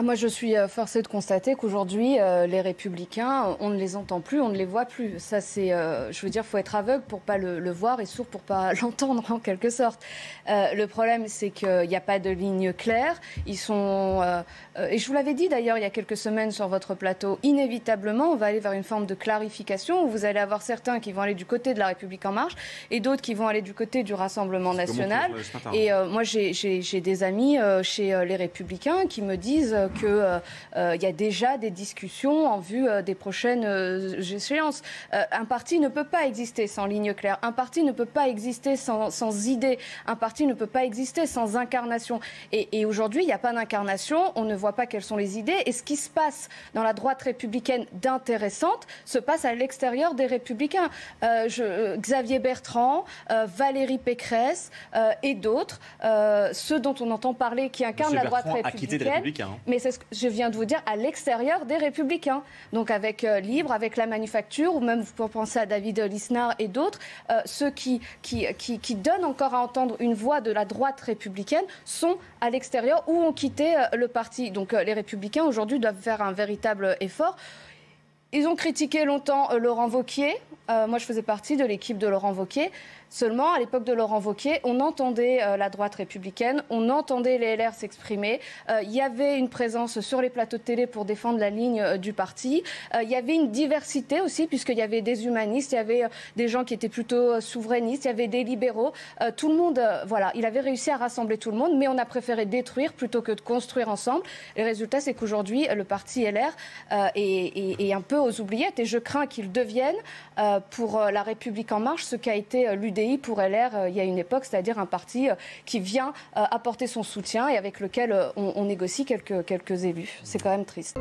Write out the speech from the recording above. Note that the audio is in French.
Moi, je suis forcée de constater qu'aujourd'hui, les Républicains, on ne les entend plus, on ne les voit plus. Ça, c'est, je veux dire, faut être aveugle pour pas le voir et sourd pour pas l'entendre, en quelque sorte. Le problème, c'est qu'il n'y a pas de ligne claire. Ils sont, et je vous l'avais dit d'ailleurs il y a quelques semaines sur votre plateau, inévitablement, on va aller vers une forme de clarification où vous allez avoir certains qui vont aller du côté de la République en marche et d'autres qui vont aller du côté du Rassemblement national. Et moi, j'ai des amis chez les Républicains qui me disent qu'il y a déjà des discussions en vue des prochaines échéances. Un parti ne peut pas exister sans ligne claire. Un parti ne peut pas exister sans idées. Un parti ne peut pas exister sans incarnation. Et aujourd'hui, il n'y a pas d'incarnation. On ne voit pas quelles sont les idées. Et ce qui se passe dans la droite républicaine d'intéressante se passe à l'extérieur des Républicains. Xavier Bertrand, Valérie Pécresse et d'autres, ceux dont on entend parler qui incarnent la droite républicaine. A quitté des Républicains. Mais c'est ce que je viens de vous dire, à l'extérieur des Républicains. Donc avec Libre, avec La Manufacture, ou même vous pouvez penser à David Lisnard et d'autres, ceux qui donnent encore à entendre une voix de la droite républicaine sont à l'extérieur ou ont quitté le parti. Donc les Républicains aujourd'hui doivent faire un véritable effort. Ils ont critiqué longtemps Laurent Wauquiez. Moi, je faisais partie de l'équipe de Laurent Wauquiez. Seulement, à l'époque de Laurent Wauquiez, on entendait la droite républicaine, on entendait les LR s'exprimer. Il y avait une présence sur les plateaux de télé pour défendre la ligne du parti. Il y avait une diversité aussi, puisqu'il y avait des humanistes, il y avait des gens qui étaient plutôt souverainistes, il y avait des libéraux. Tout le monde, voilà, il avait réussi à rassembler tout le monde, mais on a préféré détruire plutôt que de construire ensemble. Le résultat, c'est qu'aujourd'hui, le parti LR est un peu aux oubliettes et je crains qu'il devienne, pour La République en marche, ce qu'a été l'UDI pour LR il y a une époque, c'est-à-dire un parti qui vient apporter son soutien et avec lequel on négocie quelques élus. C'est quand même triste.